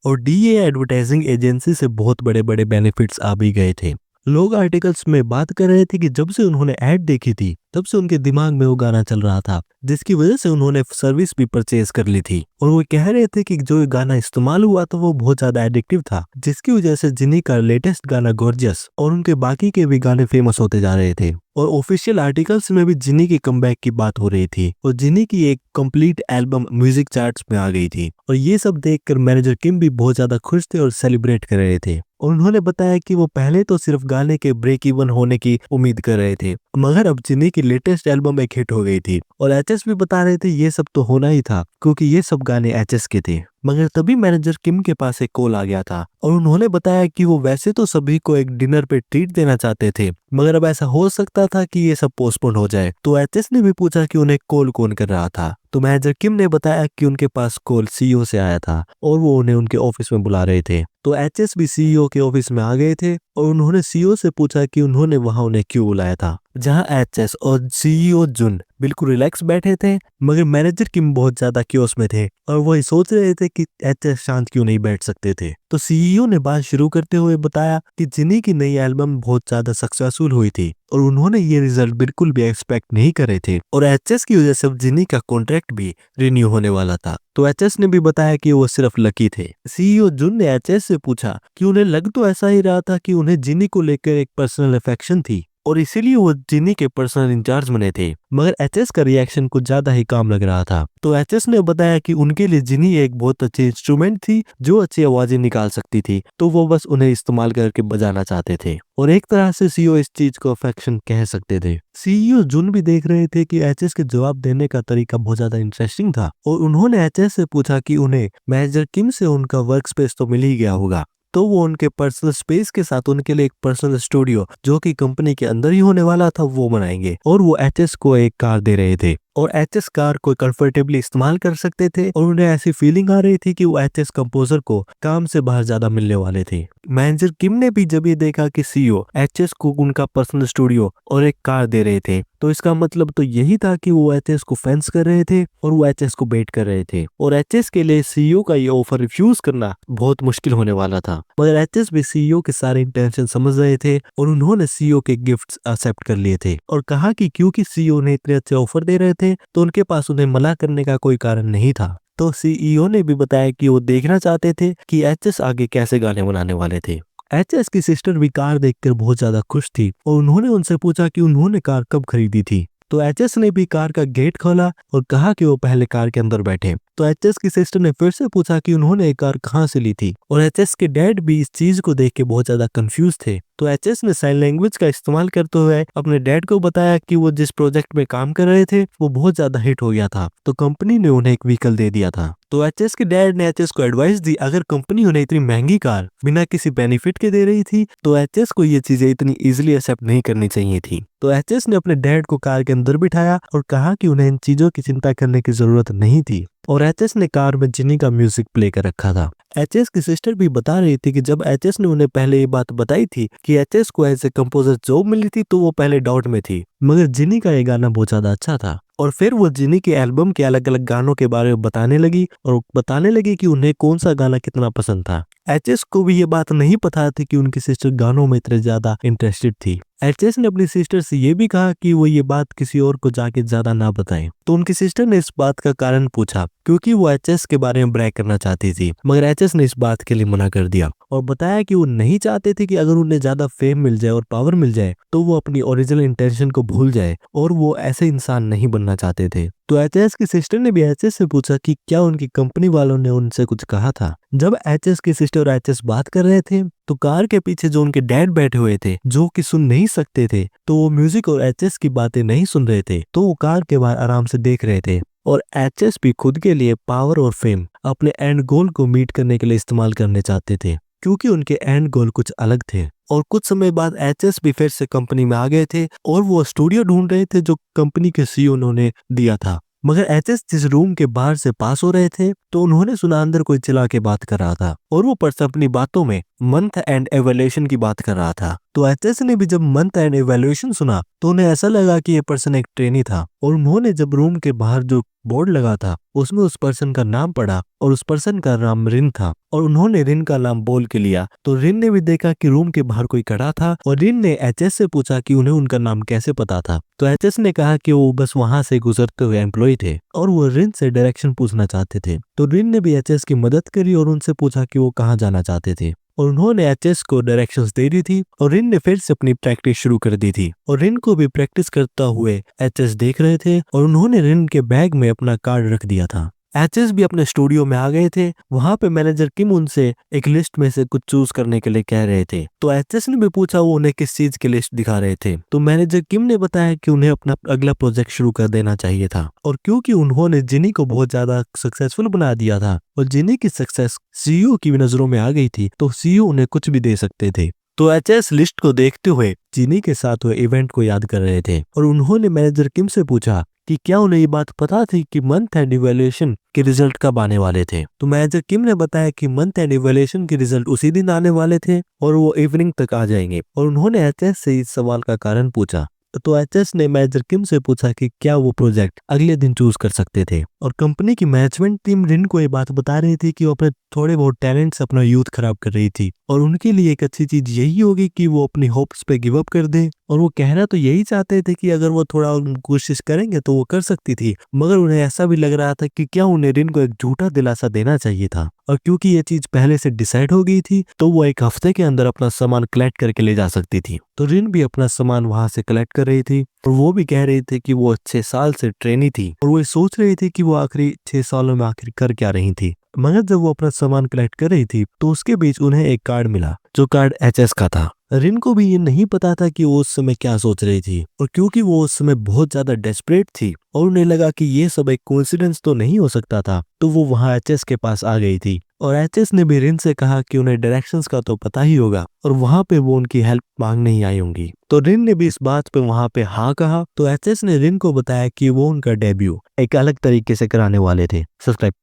और DA advertising agency से बहुत बड़े-बड़े बेनिफिट्स आ भी गए थे। लोग आर्टिकल्स में बात कर रहे थे कि जब से उन्होंने ऐड देखी थी, तब से उनके दिमाग में वो गाना चल रहा था, जिसकी वजह से उन्होंने सर्विस भी परचेज कर ली थी। और वो कह रहे थे कि जो ये गाना इस्तेमाल हुआ था वो बहुत ज्यादा एडिक्टिव था, जिसकी वजह से जिनी का लेटेस्ट गाना गॉर्जियस और उनके बाकी के भी गाने फेमस होते जा रहे थे। और ऑफिशियल आर्टिकल्स में भी जिनी के कमबैक की बात हो रही थी और जिनी की एक कंप्लीट एल्बम म्यूजिक चार्ट्स में आ गई थी। और ये सब देखकर मैनेजर किम भी बहुत ज्यादा खुश थे और सेलिब्रेट कर रहे थे। और उन्होंने बताया कि वो पहले तो सिर्फ गाने के ब्रेक इवन होने की उम्मीद कर रहे थे, मगर अब जिनी की लेटेस्ट एल्बम एक हिट हो गई थी। और एचएस भी बता रहे थे ये सब तो होना ही था, क्योंकि ये सब गाने एचएस के थे। मगर तभी मैनेजर किम के पास एक कॉल आ गया था और उन्होंने बताया कि वो वैसे तो सभी को एक डिनर पे ट्रीट देना चाहते थे, मगर अब ऐसा हो सकता था कि ये सब पोस्टपोन हो जाए। तो एचएस ने भी पूछा कि उन्हें कॉल कौन कर रहा था। तो मैनेजर किम ने बताया कि उनके पास कॉल सीईओ से आया था और वो उन्हें उनके ऑफिस में बुला रहे थे। तो एचएस भी सीईओ के ऑफिस में आ गए थे और उन्होंने सीईओ से पूछा कि उन्होंने वहां उन्हें क्यों बुलाया था, जहां एचएस और सीईओ जुन बिल्कुल रिलैक्स बैठे थे, मगर मैनेजर किम बहुत ज्यादा क्योस में थे और वही सोच रहे थे कि एचएस शांत क्यों नहीं बैठ सकते थे। तो सीईओ ने बात शुरू करते हुए बताया कि जिनी की नई एल्बम बहुत ज्यादा सक्सेसफुल हुई थी और उन्होंने ये रिजल्ट बिल्कुल भी एक्सपेक्ट नहीं करे थे और एचएस की वजह से जिनी का कॉन्ट्रैक्ट भी रिन्यू होने वाला था। तो एचएस ने भी बताया कि वो सिर्फ लकी थे। सीईओ जुन ने एचएस से पूछा कि उन्हें लग तो ऐसा ही रहा था कि उन्हें जिनी को लेकर एक पर्सनल अफेक्शन थी और इसीलिए वो जिनी के पर्सनल इंचार्ज बने थे, मगर एचएस का रिएक्शन कुछ ज्यादा ही काम लग रहा था। तो एचएस ने बताया कि उनके लिए जिनी एक बहुत अच्छी इंस्ट्रूमेंट थी जो अच्छी आवाजें निकाल सकती थी, तो वो बस उन्हें इस्तेमाल करके बजाना चाहते थे और एक तरह से सीईओ इस चीज को अफेक्शन कह सकते थे। सीईओ जुन भी देख रहे थे कि एचएस के जवाब देने का तरीका बहुत ज्यादा इंटरेस्टिंग था और उन्होंने एचएस से पूछा कि उन्हें मैनेजर किम से उनका वर्क स्पेस तो मिल ही गया होगा, तो वो उनके पर्सनल स्पेस के साथ उनके लिए एक पर्सनल स्टूडियो जो कि कंपनी के अंदर ही होने वाला था वो बनाएंगे। और वो एचएस को एक कार दे रहे थे और एचएस कार को कंफर्टेबली इस्तेमाल कर सकते थे और उन्हें ऐसी फीलिंग आ रही थी कि वो एचएस कंपोजर को काम से बाहर ज्यादा मिलने वाले थे। मैनेजर किम ने भी जब ये देखा कि सीईओ एचएस को उनका पर्सनल स्टूडियो और एक कार दे रहे थे, तो इसका मतलब तो यही था कि वो एचएस को फैंस कर रहे थे और वो एचएस को बेट कर रहे थे और एचएस के लिए सीईओ का ये ऑफर रिफ्यूज करना बहुत मुश्किल होने वाला था। मगर एचएस भी सीईओ के सारे इंटेंशन समझ रहे थे और उन्होंने सीईओ के गिफ्ट्स एक्सेप्ट कर लिए थे और कहा कि क्योंकि सीईओ ने इतने अच्छे ऑफर दे रहे थे तो उनके पास उन्हें मना करने का कोई कारण नहीं था। तो सीईओ ने भी बताया कि वो देखना चाहते थे कि एचएस आगे कैसे गाने बनाने वाले थे। एचएस की सिस्टर भी कार देखकर बहुत ज्यादा खुश थी और उन्होंने उनसे पूछा कि उन्होंने कार कब खरीदी थी। तो एचएस ने भी कार का गेट खोला और कहा कि वो पहले कार के अंदर बैठे। तो एचएस की सिस्टर ने फिर से पूछा कि उन्होंने ये कार कहाँ से ली थी और एचएस के डैड भी इस चीज को देख के बहुत ज्यादा कंफ्यूज थे। तो एचएस ने साइन लैंग्वेज का इस्तेमाल करते हुए अपने डैड को बताया कि वो जिस प्रोजेक्ट में काम कर रहे थे वो बहुत ज्यादा हिट हो गया था, तो कंपनी ने उन्हें एक व्हीकल दे दिया था। तो एचएस के डैड ने एचएस को एडवाइस दी अगर कंपनी उन्हें इतनी महंगी कार बिना किसी बेनिफिट के दे रही थी तो एचएस को ये चीजें इतनी इजीली एक्सेप्ट नहीं करनी चाहिए थी। तो एचएस ने अपने डैड को कार के अंदर बिठाया और कहा कि उन्हें इन चीजों की चिंता करने की जरूरत नहीं थी और एचएस ने कार में जिनी का म्यूजिक प्ले कर रखा था। एचएस की सिस्टर भी बता रही थी कि जब एचएस ने उन्हें पहले ये बात बताई थी कि एचएस को एज ए कंपोजर जॉब मिली थी तो वो पहले डाउट में थी, मगर जिनी का ये गाना बहुत ज्यादा अच्छा था और फिर वो जिनी के एल्बम के अलग अलग गानों के बारे में बताने लगी और बताने लगी कि उन्हें कौन सा गाना कितना पसंद था। एचएस को भी ये बात नहीं पता थी कि उनकी सिस्टर गानों में इतने ज्यादा इंटरेस्टेड थी। एचएस ने अपनी सिस्टर से ये भी कहा कि वो ये बात किसी और को जाके ज्यादा ना बताएं। तो उनकी सिस्टर ने इस बात का कारण पूछा क्योंकि वो एचएस के बारे में ब्रैग करना चाहती थी, मगर एचएस ने इस बात के लिए मना कर दिया और बताया कि वो नहीं चाहते थे कि अगर उन्हें ज्यादा फेम मिल जाए और पावर मिल जाए तो वो अपनी ओरिजिनल इंटेंशन को भूल जाए और वो ऐसे इंसान नहीं बनना चाहते थे। तो एचएस की सिस्टर ने भी एचएस से पूछा कि क्या उनकी कंपनी वालों ने उनसे कुछ कहा था। जब एचएस की सिस्टर और एचएस बात कर रहे थे तो कार के पीछे जो उनके डैड बैठे हुए थे जो कि सुन नहीं सकते थे, तो वो म्यूजिक और एचएस की बातें नहीं सुन रहे थे, तो वो कार के बाहर आराम से देख रहे थे। और एचएस भी खुद के लिए पावर और फेम अपने एंड गोल को मीट करने के लिए इस्तेमाल करने चाहते थे, क्योंकि उनके एंड गोल कुछ अलग थे। और कुछ समय बाद एचएस भी फिर से कंपनी में आ गए थे और वो स्टूडियो ढूंढ रहे थे जो कंपनी के सीईओ उन्होंने दिया था। मगर एचएस जिस रूम के बाहर से पास हो रहे थे तो उन्होंने सुना अंदर कोई चिल्ला के बात कर रहा था और वो पर्सन अपनी बातों में मंथ एंड एवल्यूशन की बात कर रहा था। तो एचएस ने भी जब मंथ एंड इवैल्यूएशन सुना तो उन्हें ऐसा लगा कि ये पर्सन एक ट्रेनी था, और उन्होंने जब रूम के बाहर जो बोर्ड लगा था उसमें उस पर्सन का नाम पढ़ा और उस पर्सन का नाम रिन था, और उन्होंने रिन का नाम बोल के लिया। तो रिन ने भी देखा कि रूम के बाहर कोई खड़ा था, और रिन ने एचएस से पूछा कि उन्हें उनका नाम कैसे पता था। तो एचएस ने कहा कि वो बस वहां से गुजरते हुए एम्प्लॉय थे और वो रिन से डायरेक्शन पूछना चाहते थे। तो रिन ने भी एचएस की मदद करी और उनसे पूछा कि वो कहाँ जाना चाहते थे, और उन्होंने एचएस को डायरेक्शंस दे दी थी, और रिन ने फिर से अपनी प्रैक्टिस शुरू कर दी थी। और रिन को भी प्रैक्टिस करता हुए एचएस देख रहे थे, और उन्होंने रिन के बैग में अपना कार्ड रख दिया था। एचएस भी अपने स्टूडियो में आ गए थे। वहां पे मैनेजर किम उनसे एक लिस्ट में से कुछ चूज करने के लिए कह रहे थे। तो एचएस ने भी पूछा वो उन्हें किस चीज की लिस्ट दिखा रहे थे। तो मैनेजर किम ने बताया कि उन्हें अपना अगला प्रोजेक्ट शुरू कर देना चाहिए था, और क्योंकि उन्होंने जिनी को बहुत ज्यादा सक्सेसफुल बना दिया था और जिनी की सक्सेस सीईओ की भी नजरों में आ गई थी, तो सीईओ उन्हें कुछ भी दे सकते थे। तो एचएस लिस्ट को देखते हुए जिनी के साथ हुए इवेंट को याद कर रहे थे, और उन्होंने मैनेजर किम से पूछा कि क्या उन्हें ये बात पता थी कि मंथ एंड इवैल्यूएशन के रिजल्ट कब आने वाले थे। तो मैनेजर किम ने बताया कि मंथ एंड इवैल्यूएशन के रिजल्ट उसी दिन आने वाले थे और वो इवनिंग तक आ जाएंगे, और उन्होंने एचएस से इस सवाल का कारण पूछा। तो एचएस ने मैनेजर किम से पूछा कि क्या वो प्रोजेक्ट अगले दिन चूज कर सकते थे, और कंपनी की मैनेजमेंट टीम रिन को ये बात बता रही थी कि वो अपने थोड़े बहुत टैलेंट से अपना यूथ खराब कर रही थी, और उनके लिए एक अच्छी चीज यही होगी कि वो अपनी होप्स पे गिव अप कर दे। और वो कहना तो यही चाहते थे कि अगर वो थोड़ा कोशिश करेंगे तो वो कर सकती थी, मगर उन्हें ऐसा भी लग रहा था कि क्या उन्हें रिन को एक झूठा दिलासा देना चाहिए था। और क्योंकि ये चीज पहले से डिसाइड हो गई थी तो वो एक हफ्ते के अंदर अपना सामान कलेक्ट करके ले जा सकती थी। तो रिन भी अपना सामान वहां से कलेक्ट कर रही थी, और वो भी कह रही थी कि वो 6 साल से ट्रेनी थी, और वो सोच रही थी कि वो आखिरी 6 सालों में आखिर कर क्या रही थी। मगर जब वो अपना सामान कलेक्ट कर रही थी तो उसके बीच उन्हें एक कार्ड मिला, जो कार्ड एचएस का था। रिन को भी ये नहीं पता था कि वो उस समय क्या सोच रही थी, और क्योंकि वो उस समय बहुत ज्यादा डेस्परेट थी और उन्हें लगा कि ये सब एक कोइंसिडेंस तो नहीं हो सकता था, तो वो वहां एचएस के पास आ गई थी। और एचएस ने भी रिन से कहा कि उन्हें डायरेक्शंस का तो पता ही होगा, और वहां पे वो उनकी हेल्प मांगने ही आई होंगी। तो रिन ने भी इस बात पे वहां पे हाँ कहा। तो एचएस ने रिन को बताया कि वो उनका डेब्यू एक अलग तरीके से कराने वाले थे। सब्सक्राइब